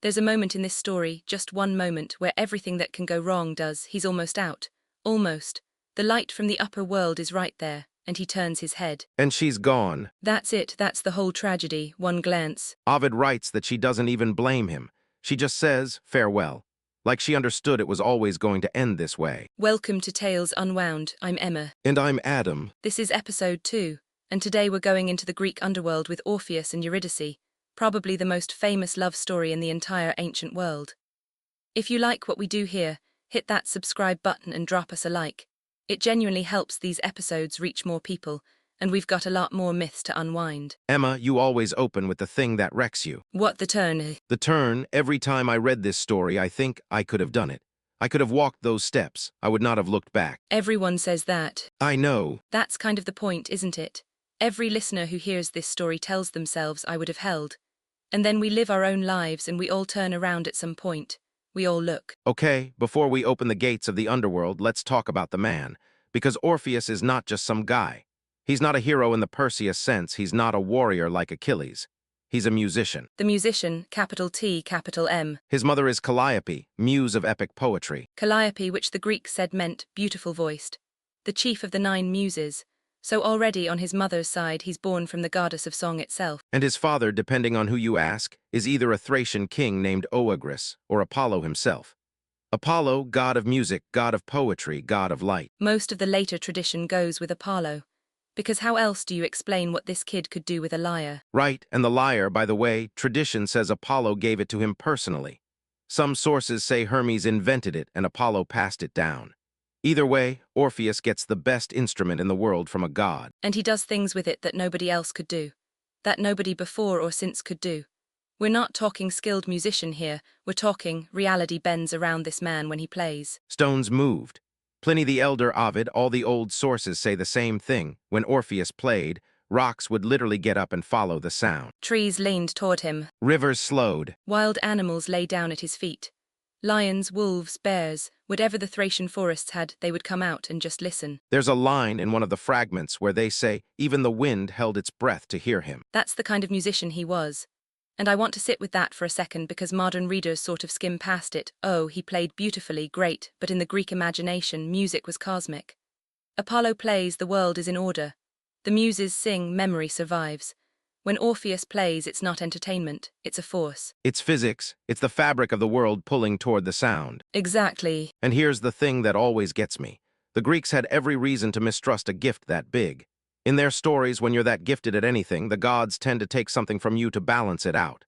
There's a moment in this story, just one moment, where everything that can go wrong does. He's almost out. Almost. The light from the upper world is right there, and he turns his head. And she's gone. That's it, that's the whole tragedy, one glance. Ovid writes that she doesn't even blame him. She just says, farewell. Like she understood it was always going to end this way. Welcome to Tales Unwound, I'm Emma. And I'm Adam. This is episode 2, and today we're going into the Greek underworld with Orpheus and Eurydice, probably the most famous love story in the entire ancient world. If you like what we do here, hit that subscribe button and drop us a like. It genuinely helps these episodes reach more people, and we've got a lot more myths to unwind. Emma, you always open with the thing that wrecks you. What the turn? The turn, every time I read this story, I think I could have done it. I could have walked those steps. I would not have looked back. Everyone says that. I know. That's kind of the point, isn't it? Every listener who hears this story tells themselves I would have held. And then we live our own lives and we all turn around at some point. We all look. Okay, before we open the gates of the underworld, let's talk about the man. Because Orpheus is not just some guy. He's not a hero in the Perseus sense. He's not a warrior like Achilles. He's a musician. The musician, capital T, capital M. His mother is Calliope, muse of epic poetry. Calliope, which the Greeks said meant beautiful-voiced. The chief of the 9 muses. So already on his mother's side he's born from the goddess of song itself. And his father, depending on who you ask, is either a Thracian king named Eurydice or Apollo himself. Apollo, god of music, god of poetry, god of light. Most of the later tradition goes with Apollo. Because how else do you explain what this kid could do with a lyre? Right, and the lyre, by the way, tradition says Apollo gave it to him personally. Some sources say Hermes invented it and Apollo passed it down. Either way, Orpheus gets the best instrument in the world from a god. And he does things with it that nobody else could do. That nobody before or since could do. We're not talking skilled musician here, we're talking reality bends around this man when he plays. Stones moved. Pliny the Elder, Ovid, all the old sources say the same thing. When Orpheus played, rocks would literally get up and follow the sound. Trees leaned toward him. Rivers slowed. Wild animals lay down at his feet. Lions, wolves, bears, whatever the Thracian forests had, they would come out and just listen. There's a line in one of the fragments where they say even the wind held its breath to hear him. That's the kind of musician he was. And I want to sit with that for a second because modern readers sort of skim past it. Oh, he played beautifully, great, but in the Greek imagination, music was cosmic. Apollo plays, the world is in order. The muses sing, memory survives. When Orpheus plays, it's not entertainment, it's a force. It's physics. It's the fabric of the world pulling toward the sound. Exactly. And here's the thing that always gets me. The Greeks had every reason to mistrust a gift that big. In their stories, when you're that gifted at anything, the gods tend to take something from you to balance it out.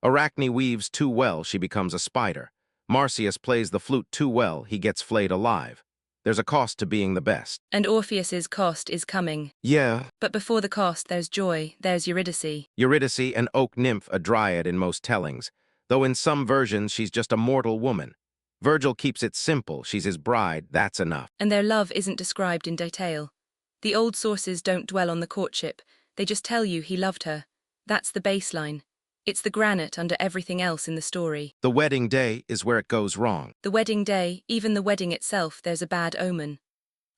Arachne weaves too well, she becomes a spider. Marsyas plays the flute too well, he gets flayed alive. There's a cost to being the best. And Orpheus's cost is coming. Yeah. But before the cost, there's joy, there's Eurydice. Eurydice, an oak nymph, a dryad in most tellings, though in some versions she's just a mortal woman. Virgil keeps it simple, she's his bride, that's enough. And their love isn't described in detail. The old sources don't dwell on the courtship, they just tell you he loved her. That's the baseline. It's the granite under everything else in the story. The wedding day is where it goes wrong. The wedding day, even the wedding itself, there's a bad omen.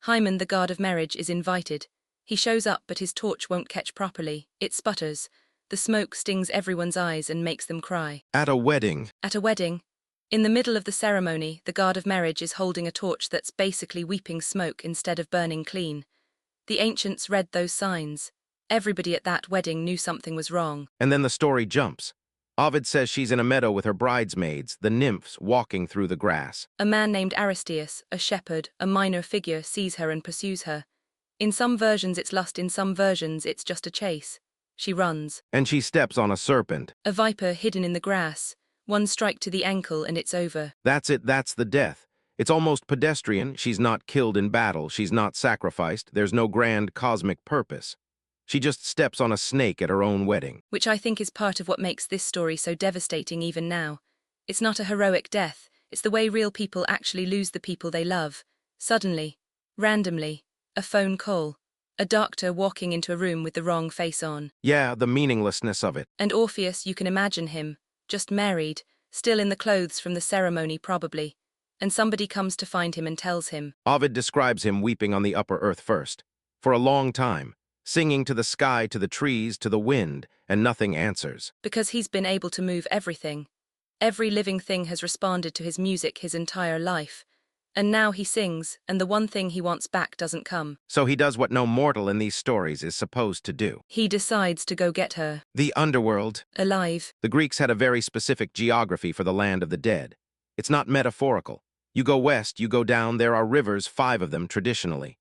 Hymen, the god of marriage, is invited. He shows up but his torch won't catch properly. It sputters. The smoke stings everyone's eyes and makes them cry. At a wedding. At a wedding. In the middle of the ceremony, the god of marriage is holding a torch that's basically weeping smoke instead of burning clean. The ancients read those signs. Everybody at that wedding knew something was wrong. And then the story jumps. Ovid says she's in a meadow with her bridesmaids, the nymphs, walking through the grass. A man named Aristeus, a shepherd, a minor figure, sees her and pursues her. In some versions it's lust, in some versions it's just a chase. She runs. And she steps on a serpent. A viper hidden in the grass. One strike to the ankle and it's over. That's it, that's the death. It's almost pedestrian. She's not killed in battle. She's not sacrificed. There's no grand cosmic purpose. She just steps on a snake at her own wedding. Which I think is part of what makes this story so devastating even now. It's not a heroic death. It's the way real people actually lose the people they love. Suddenly. Randomly. A phone call. A doctor walking into a room with the wrong face on. Yeah, the meaninglessness of it. And Orpheus, you can imagine him. Just married. Still in the clothes from the ceremony probably. And somebody comes to find him and tells him. Ovid describes him weeping on the upper earth first. For a long time. Singing to the sky, to the trees, to the wind, and nothing answers. Because he's been able to move everything. Every living thing has responded to his music his entire life. And now he sings, and the one thing he wants back doesn't come. So he does what no mortal in these stories is supposed to do. He decides to go get her. The underworld. Alive. The Greeks had a very specific geography for the land of the dead. It's not metaphorical. You go west, you go down, there are rivers, 5 of them traditionally.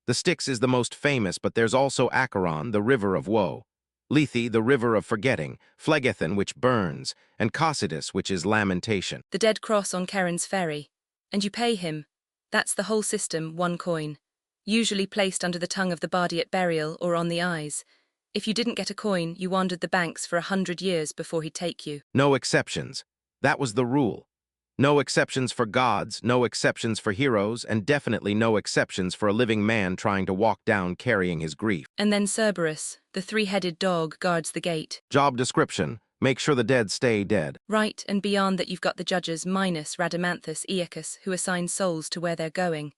The Styx is the most famous, but there's also Acheron, the river of woe. Lethe, the river of forgetting, Phlegethon, which burns, and Cocytus, which is lamentation. The dead cross on Charon's ferry. And you pay him. That's the whole system, 1 coin. Usually placed under the tongue of the body at burial or on the eyes. If you didn't get a coin, you wandered the banks for 100 years before he'd take you. No exceptions. That was the rule. No exceptions for gods, no exceptions for heroes, and definitely no exceptions for a living man trying to walk down carrying his grief. And then Cerberus, the 3-headed dog, guards the gate. Job description: make sure the dead stay dead. Right, and beyond that you've got the judges Minos, Rhadamanthus, Aeacus, who assign souls to where they're going.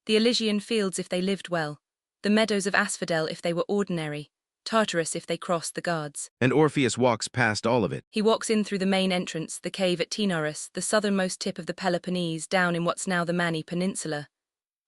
The Elysian fields if they lived well. The meadows of Asphodel if they were ordinary. Tartarus if they crossed the guards. And Orpheus walks past all of it. He walks in through the main entrance, the cave at Tartarus, the southernmost tip of the Peloponnese, down in what's now the Mani Peninsula.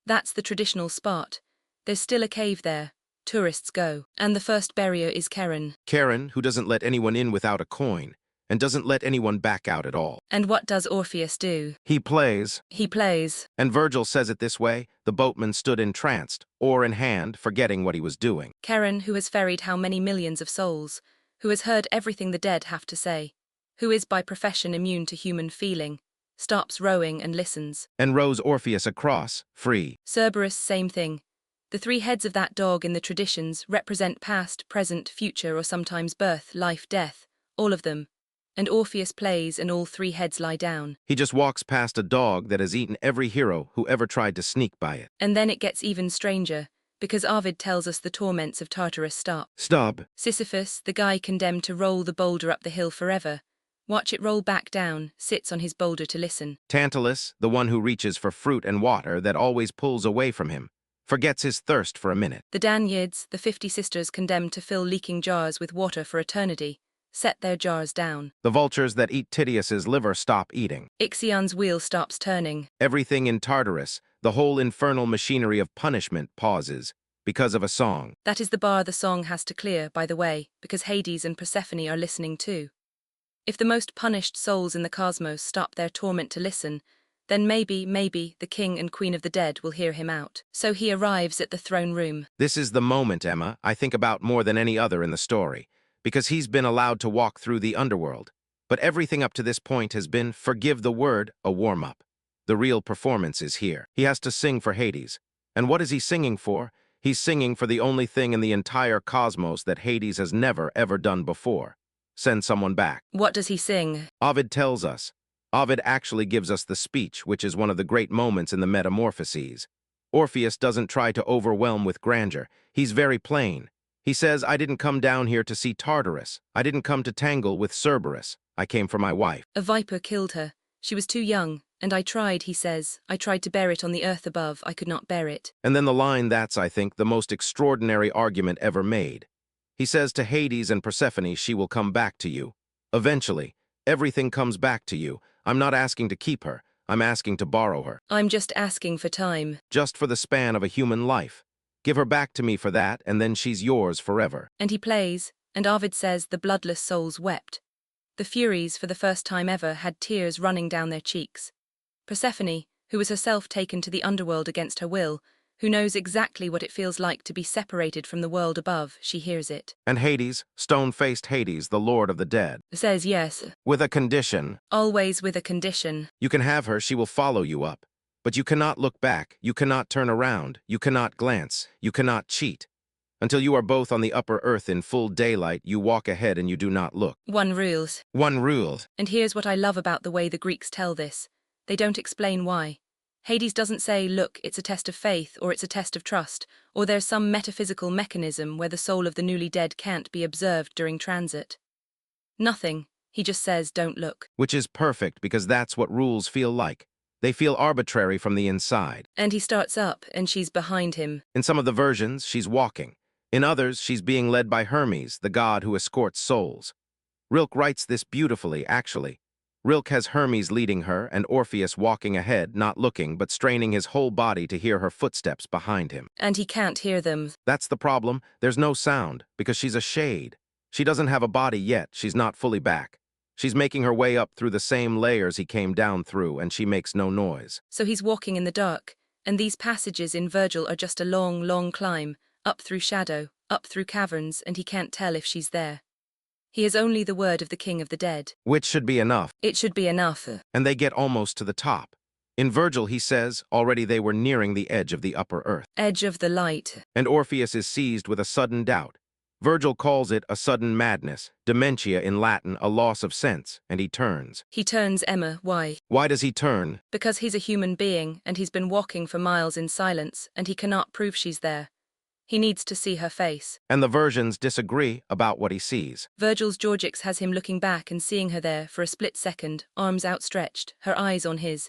That's the traditional spot. There's still a cave there. Tourists go. And the first barrier is Charon. Charon, who doesn't let anyone in without a coin, and doesn't let anyone back out at all. And what does Orpheus do? He plays. He plays. And Virgil says it this way: the boatman stood entranced, oar in hand, forgetting what he was doing. Charon, who has ferried how many millions of souls, who has heard everything the dead have to say, who is by profession immune to human feeling, stops rowing and listens. And rows Orpheus across, free. Cerberus, same thing. The 3 heads of that dog in the traditions represent past, present, future, or sometimes birth, life, death, all of them. And Orpheus plays and all 3 heads lie down. He just walks past a dog that has eaten every hero who ever tried to sneak by it. And then it gets even stranger, because Ovid tells us the torments of Tartarus stop. Stop. Sisyphus, the guy condemned to roll the boulder up the hill forever, watch it roll back down, sits on his boulder to listen. Tantalus, the one who reaches for fruit and water that always pulls away from him, forgets his thirst for a minute. The Danyids, the 50 sisters condemned to fill leaking jars with water for eternity, set their jars down. The vultures that eat Tydeus's liver stop eating. Ixion's wheel stops turning. Everything in Tartarus, the whole infernal machinery of punishment, pauses because of a song. That is the bar the song has to clear, by the way, because Hades and Persephone are listening too. If the most punished souls in the cosmos stop their torment to listen, then maybe, the king and queen of the dead will hear him out. So he arrives at the throne room. This is the moment, Emma, I think about more than any other in the story, because he's been allowed to walk through the underworld. But everything up to this point has been, forgive the word, a warm-up. The real performance is here. He has to sing for Hades. And what is he singing for? He's singing for the only thing in the entire cosmos that Hades has never, ever done before. Send someone back. What does he sing? Ovid tells us. Ovid actually gives us the speech, which is one of the great moments in the Metamorphoses. Orpheus doesn't try to overwhelm with grandeur. He's very plain. He says, I didn't come down here to see Tartarus. I didn't come to tangle with Cerberus. I came for my wife. A viper killed her. She was too young, and I tried, he says. I tried to bear it on the earth above. I could not bear it. And then the line that's, I think, the most extraordinary argument ever made. He says to Hades and Persephone, she will come back to you. Eventually, everything comes back to you. I'm not asking to keep her. I'm asking to borrow her. I'm just asking for time. Just for the span of a human life. Give her back to me for that, and then she's yours forever. And he plays, and Ovid says the bloodless souls wept. The Furies, for the first time ever, had tears running down their cheeks. Persephone, who was herself taken to the underworld against her will, who knows exactly what it feels like to be separated from the world above, she hears it. And Hades, stone-faced Hades, the lord of the dead, Says yes. with a condition. Always with a condition. You can have her, she will follow you up. But you cannot look back, you cannot turn around, you cannot glance, you cannot cheat. Until you are both on the upper earth in full daylight, you walk ahead and you do not look. One rules. One rule. And here's what I love about the way the Greeks tell this. They don't explain why. Hades doesn't say, look, it's a test of faith, or it's a test of trust, or there's some metaphysical mechanism where the soul of the newly dead can't be observed during transit. Nothing. He just says, don't look. Which is perfect, because that's what rules feel like. They feel arbitrary from the inside. And he starts up, and she's behind him. In some of the versions, she's walking. In others, she's being led by Hermes, the god who escorts souls. Rilke writes this beautifully, actually. Rilke has Hermes leading her and Orpheus walking ahead, not looking, but straining his whole body to hear her footsteps behind him. And he can't hear them. That's the problem. There's no sound, because she's a shade. She doesn't have a body yet. She's not fully back. She's making her way up through the same layers he came down through, and she makes no noise. So he's walking in the dark, and these passages in Virgil are just a long, long climb, up through shadow, up through caverns, and he can't tell if she's there. He has only the word of the king of the dead. Which should be enough. It should be enough. And they get almost to the top. In Virgil, he says, already they were nearing the edge of the upper earth. Edge of the light. And Orpheus is seized with a sudden doubt. Virgil calls it a sudden madness, dementia in Latin, a loss of sense, and he turns. He turns, Emma, why? Why does he turn? Because he's a human being, and he's been walking for miles in silence, and he cannot prove she's there. He needs to see her face. And the versions disagree about what he sees. Virgil's Georgics has him looking back and seeing her there for a split second, arms outstretched, her eyes on his.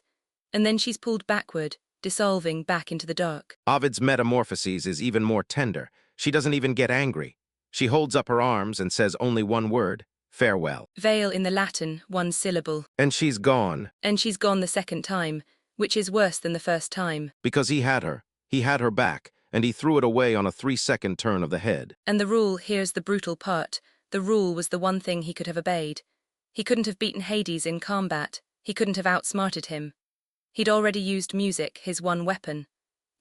And then she's pulled backward, dissolving back into the dark. Ovid's Metamorphoses is even more tender. She doesn't even get angry. She holds up her arms and says only one word, farewell. Veil in the Latin, one syllable. And she's gone. And she's gone the second time, which is worse than the first time. Because he had her back, and he threw it away on a 3-second turn of the head. And the rule, here's the brutal part, the rule was the one thing he could have obeyed. He couldn't have beaten Hades in combat, he couldn't have outsmarted him. He'd already used music, his one weapon.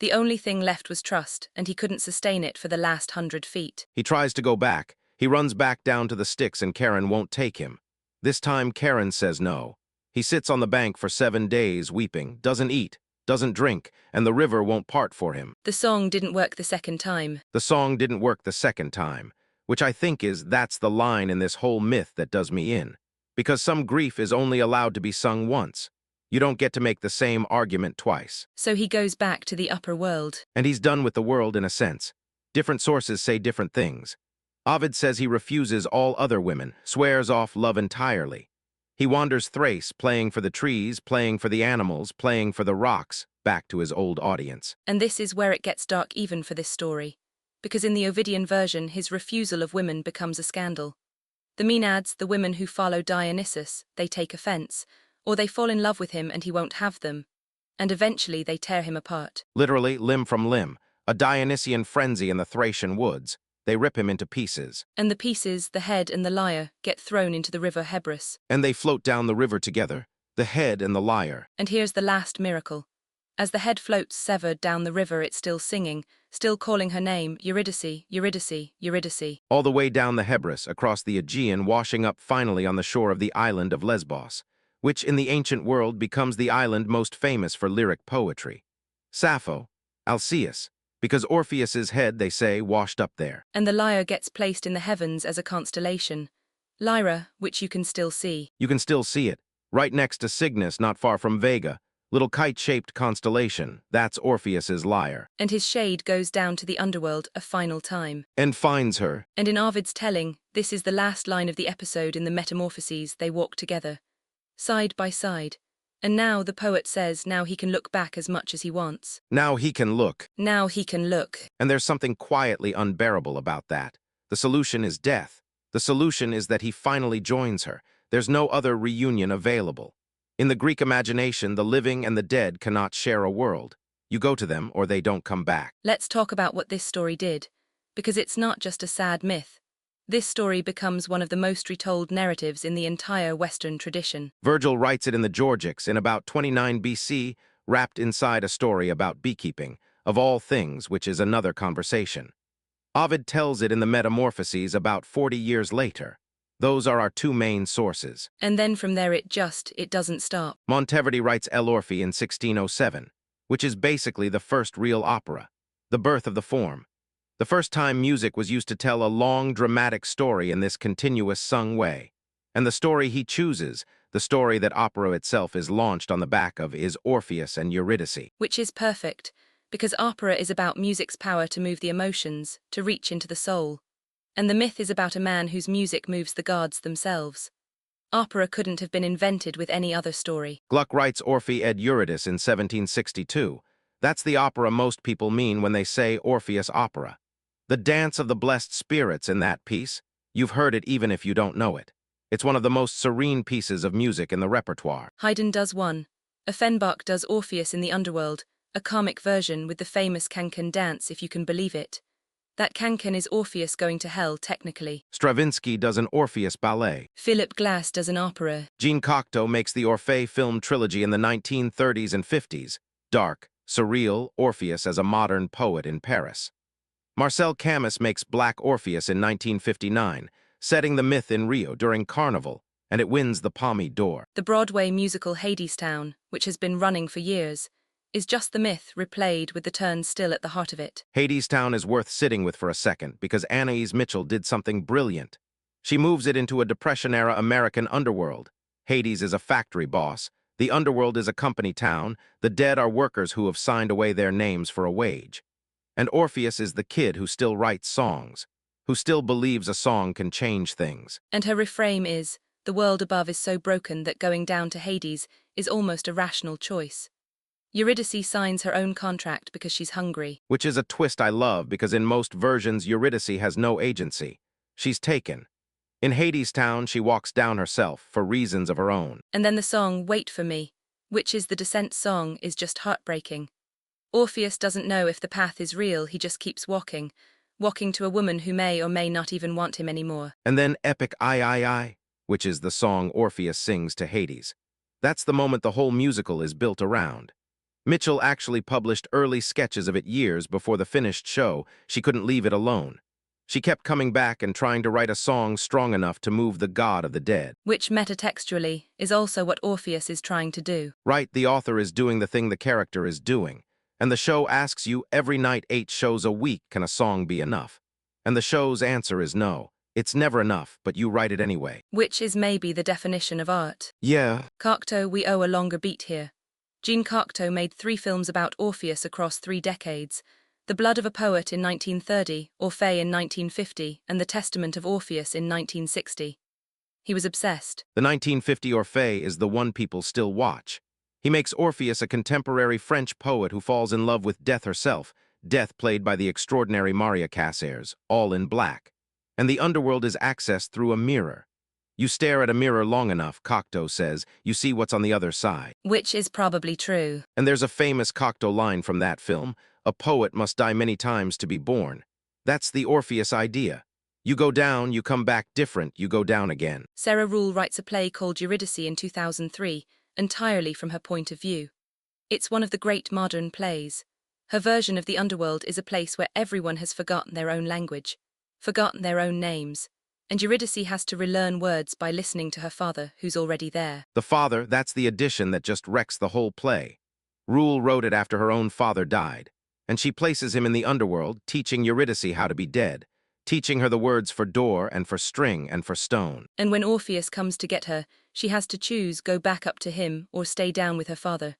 The only thing left was trust, and he couldn't sustain it for the last 100 feet. He tries to go back. He runs back down to the sticks and Charon won't take him. This time Charon says no. He sits on the bank for 7 days weeping, doesn't eat, doesn't drink, and the river won't part for him. The song didn't work the second time. The song didn't work the second time, which I think that's the line in this whole myth that does me in. Because some grief is only allowed to be sung once. You don't get to make the same argument twice. So he goes back to the upper world. And he's done with the world in a sense. Different sources say different things. Ovid says he refuses all other women, swears off love entirely. He wanders Thrace, playing for the trees, playing for the animals, playing for the rocks, back to his old audience. And this is where it gets dark even for this story. Because in the Ovidian version, his refusal of women becomes a scandal. The Maenads, the women who follow Dionysus, they take offense, or they fall in love with him and he won't have them. And eventually they tear him apart. Literally, limb from limb. A Dionysian frenzy in the Thracian woods. They rip him into pieces. And the pieces, the head and the lyre, get thrown into the river Hebrus. And they float down the river together, the head and the lyre. And here's the last miracle. As the head floats severed down the river, it's still singing, still calling her name, Eurydice, Eurydice, Eurydice. All the way down the Hebrus, across the Aegean, washing up finally on the shore of the island of Lesbos, which in the ancient world becomes the island most famous for lyric poetry. Sappho, Alcaeus, because Orpheus's head, they say, washed up there. And the lyre gets placed in the heavens as a constellation. Lyra, which you can still see. You can still see it, right next to Cygnus, not far from Vega. Little kite-shaped constellation, that's Orpheus's lyre. And his shade goes down to the underworld a final time. And finds her. And in Ovid's telling, this is the last line of the episode in the Metamorphoses, they walk together, side by side. And now, the poet says, now he can look back as much as he wants. Now he can look. Now he can look. And there's something quietly unbearable about that. The solution is death. The solution is that he finally joins her. There's no other reunion available. In the Greek imagination, the living and the dead cannot share a world. You go to them or they don't come back. Let's talk about what this story did, because it's not just a sad myth. This story becomes one of the most retold narratives in the entire Western tradition. Virgil writes it in the Georgics in about 29 BC, wrapped inside a story about beekeeping, of all things, which is another conversation. Ovid tells it in the Metamorphoses about 40 years later. Those are our two main sources. And then from there it doesn't stop. Monteverdi writes L'Orphée in 1607, which is basically the first real opera, the birth of the form. The first time music was used to tell a long, dramatic story in this continuous sung way. And the story he chooses, the story that opera itself is launched on the back of, is Orpheus and Eurydice. Which is perfect, because opera is about music's power to move the emotions, to reach into the soul. And the myth is about a man whose music moves the gods themselves. Opera couldn't have been invented with any other story. Gluck writes Orpheus ed Eurydice in 1762. That's the opera most people mean when they say Orpheus opera. The dance of the blessed spirits in that piece. You've heard it even if you don't know it. It's one of the most serene pieces of music in the repertoire. Haydn does one. Offenbach does Orpheus in the underworld, a karmic version with the famous cancan dance, if you can believe it. That cancan is Orpheus going to hell, technically. Stravinsky does an Orpheus ballet. Philip Glass does an opera. Jean Cocteau makes the Orphée film trilogy in the 1930s and 50s, dark, surreal Orpheus as a modern poet in Paris. Marcel Camus makes Black Orpheus in 1959, setting the myth in Rio during Carnival, and it wins the Palme d'Or. The Broadway musical Hadestown, which has been running for years, is just the myth replayed with the turn still at the heart of it. Hadestown is worth sitting with for a second because Anais Mitchell did something brilliant. She moves it into a Depression-era American underworld. Hades is a factory boss. The underworld is a company town. The dead are workers who have signed away their names for a wage. And Orpheus is the kid who still writes songs, who still believes a song can change things. And her refrain is, "The world above is so broken that going down to Hades is almost a rational choice." Eurydice signs her own contract because she's hungry. Which is a twist I love because in most versions Eurydice has no agency. She's taken. In Hadestown, she walks down herself for reasons of her own. And then the song Wait for Me, which is the descent song, is just heartbreaking. Orpheus doesn't know if the path is real, he just keeps walking to a woman who may or may not even want him anymore. And then epic I, which is the song Orpheus sings to Hades. That's the moment the whole musical is built around. Mitchell actually published early sketches of it years before the finished show. She couldn't leave it alone. She kept coming back and trying to write a song strong enough to move the god of the dead. Which, metatextually, is also what Orpheus is trying to do. Right, the author is doing the thing the character is doing. And the show asks you every night 8 shows a week, can a song be enough? And the show's answer is no. It's never enough, but you write it anyway. Which is maybe the definition of art. Yeah. Cocteau, we owe a longer beat here. Jean Cocteau made 3 films about Orpheus across 3 decades. The Blood of a Poet in 1930, Orphée in 1950, and The Testament of Orpheus in 1960. He was obsessed. The 1950 Orphée is the one people still watch. He makes Orpheus a contemporary French poet who falls in love with Death herself, Death played by the extraordinary Maria Caceres, all in black. And the underworld is accessed through a mirror. You stare at a mirror long enough, Cocteau says, you see what's on the other side. Which is probably true. And there's a famous Cocteau line from that film, a poet must die many times to be born. That's the Orpheus idea. You go down, you come back different, you go down again. Sarah Rule writes a play called Eurydice in 2003, entirely from her point of view. It's one of the great modern plays. Her version of the underworld is a place where everyone has forgotten their own language, forgotten their own names, and Eurydice has to relearn words by listening to her father, who's already there. The father, that's the addition that just wrecks the whole play. Rule wrote it after her own father died, and she places him in the underworld, teaching Eurydice how to be dead, teaching her the words for door and for string and for stone. And when Orpheus comes to get her, she has to choose go back up to him or stay down with her father.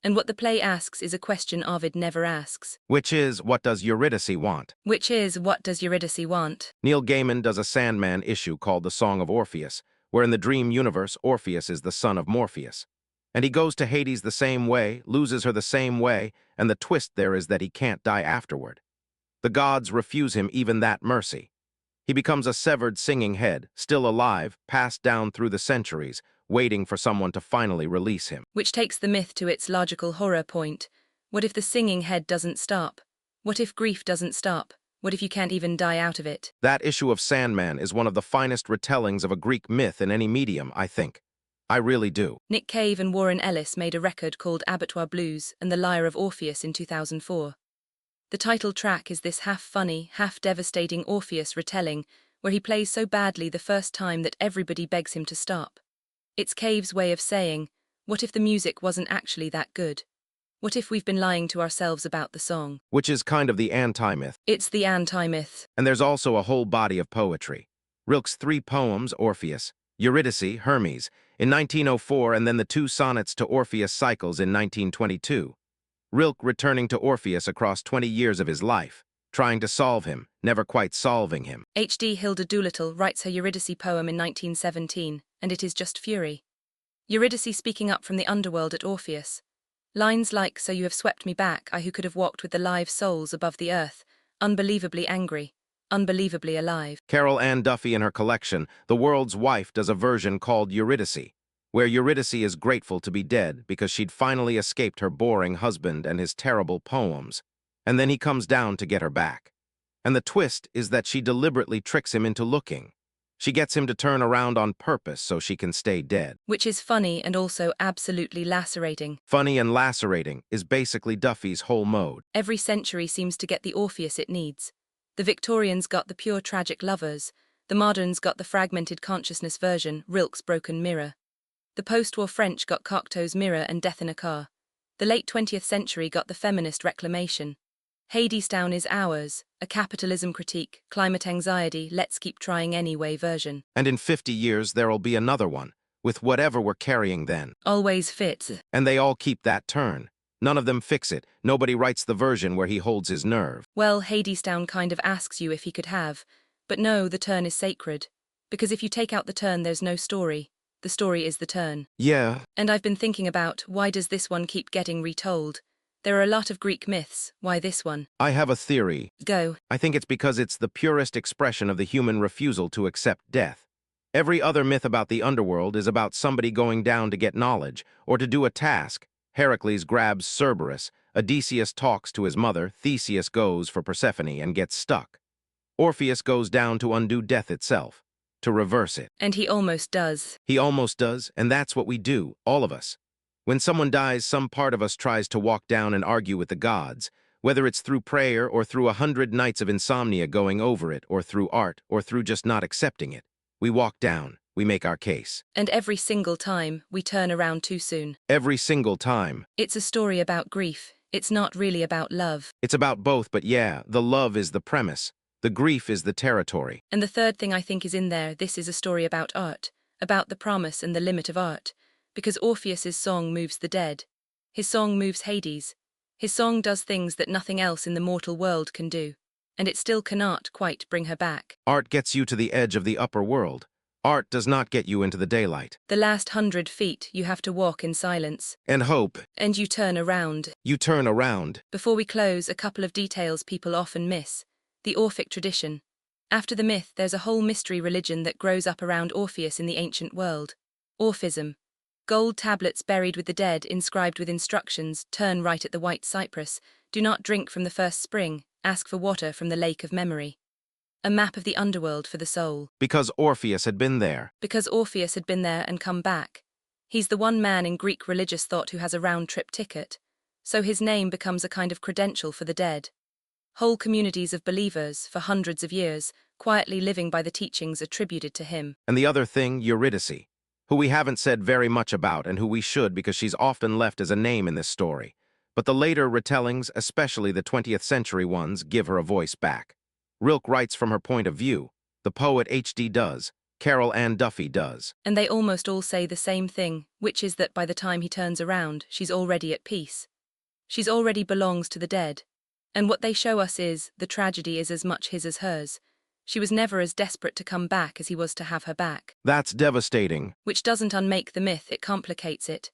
And what the play asks is a question Ovid never asks. Which is, what does Eurydice want? Which is, what does Eurydice want? Neil Gaiman does a Sandman issue called The Song of Orpheus, where in the dream universe, Orpheus is the son of Morpheus. And he goes to Hades the same way, loses her the same way, and the twist there is that he can't die afterward. The gods refuse him even that mercy. He becomes a severed singing head, still alive, passed down through the centuries, waiting for someone to finally release him. Which takes the myth to its logical horror point. What if the singing head doesn't stop? What if grief doesn't stop? What if you can't even die out of it? That issue of Sandman is one of the finest retellings of a Greek myth in any medium, I think. I really do. Nick Cave and Warren Ellis made a record called Abattoir Blues and the Lyre of Orpheus in 2004. The title track is this half-funny, half-devastating Orpheus retelling, where he plays so badly the first time that everybody begs him to stop. It's Cave's way of saying, what if the music wasn't actually that good? What if we've been lying to ourselves about the song? Which is kind of the anti-myth. It's the anti-myth. And there's also a whole body of poetry. Rilke's 3 poems, Orpheus, Eurydice, Hermes, in 1904, and then the 2 sonnets to Orpheus cycles in 1922. Rilke returning to Orpheus across 20 years of his life, trying to solve him, never quite solving him. H.D. Hilda Doolittle writes her Eurydice poem in 1917, and it is just fury. Eurydice speaking up from the underworld at Orpheus. Lines like, "So you have swept me back, I who could have walked with the live souls above the earth," unbelievably angry. unbelievably alive. Carol Ann Duffy in her collection, The World's Wife, does a version called Eurydice, where Eurydice is grateful to be dead because she'd finally escaped her boring husband and his terrible poems, and then he comes down to get her back. And the twist is that she deliberately tricks him into looking. She gets him to turn around on purpose so she can stay dead. Which is funny and also absolutely lacerating. Funny and lacerating is basically Duffy's whole mode. Every century seems to get the Orpheus it needs. The Victorians got the pure tragic lovers. The moderns got the fragmented consciousness version, Rilke's broken mirror. The post-war French got Cocteau's mirror and death in a car. The late 20th century got the feminist reclamation. Hadestown is ours, a capitalism critique, climate anxiety, let's keep trying anyway version. And in 50 years there'll be another one, with whatever we're carrying then. Always fits. And they all keep that turn. None of them fix it. Nobody writes the version where he holds his nerve. Well, Hadestown kind of asks you if he could have. But no, the turn is sacred. Because if you take out the turn, there's no story. The story is the turn. Yeah. And I've been thinking about, why does this one keep getting retold? There are a lot of Greek myths. Why this one? I have a theory. Go. I think it's because it's the purest expression of the human refusal to accept death. Every other myth about the underworld is about somebody going down to get knowledge, or to do a task. Heracles grabs Cerberus, Odysseus talks to his mother, Theseus goes for Persephone and gets stuck. Orpheus goes down to undo death itself, to reverse it. And he almost does. He almost does, and that's what we do, all of us. When someone dies, some part of us tries to walk down and argue with the gods, whether it's through prayer or through 100 nights of insomnia going over it, or through art, or through just not accepting it. We walk down, we make our case. And every single time, we turn around too soon. Every single time. It's a story about grief. It's not really about love. It's about both, but yeah, the love is the premise. The grief is the territory. And the third thing I think is in there, this is a story about art, about the promise and the limit of art. Because Orpheus's song moves the dead. His song moves Hades. His song does things that nothing else in the mortal world can do. And it still cannot quite bring her back. Art gets you to the edge of the upper world. Art does not get you into the daylight. The last 100 feet you have to walk in silence. And hope. And you turn around. You turn around. Before we close, a couple of details people often miss. The Orphic tradition. After the myth, there's a whole mystery religion that grows up around Orpheus in the ancient world. Orphism. Gold tablets buried with the dead, inscribed with instructions, turn right at the white cypress, do not drink from the first spring, ask for water from the lake of memory. A map of the underworld for the soul. Because Orpheus had been there. Because Orpheus had been there and come back. He's the one man in Greek religious thought who has a round-trip ticket. So his name becomes a kind of credential for the dead. Whole communities of believers, for hundreds of years, quietly living by the teachings attributed to him. And the other thing, Eurydice, who we haven't said very much about and who we should because she's often left as a name in this story. But the later retellings, especially the 20th century ones, give her a voice back. Rilke writes from her point of view. The poet H.D. does. Carol Ann Duffy does. And they almost all say the same thing, which is that by the time he turns around, she's already at peace. She's already belongs to the dead. And what they show us is, the tragedy is as much his as hers. She was never as desperate to come back as he was to have her back. That's devastating. Which doesn't unmake the myth, it complicates it.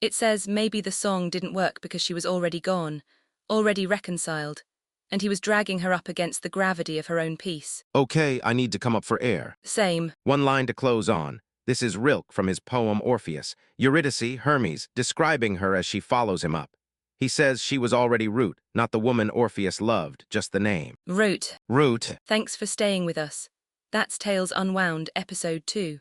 It says maybe the song didn't work because she was already gone, already reconciled, and he was dragging her up against the gravity of her own peace. Okay, I need to come up for air. Same. One line to close on. This is Rilke from his poem Orpheus. Eurydice, Hermes, describing her as she follows him up. He says she was already Root, not the woman Orpheus loved, just the name. Root. Root. Thanks for staying with us. That's Tales Unwound, Episode 2.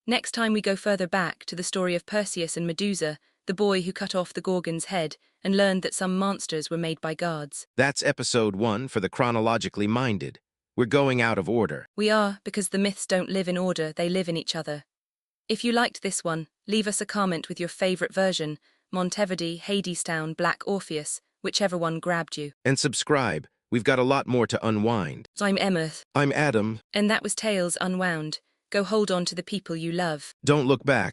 Next time we go further back to the story of Perseus and Medusa, the boy who cut off the Gorgon's head and learned that some monsters were made by gods. That's Episode 1 for the chronologically minded. We're going out of order. We are, because the myths don't live in order, they live in each other. If you liked this one, leave us a comment with your favorite version, Monteverdi, Hadestown, Black Orpheus, whichever one grabbed you. And subscribe. We've got a lot more to unwind. I'm Emma. I'm Adam. And that was Tales Unwound. Go hold on to the people you love. Don't look back.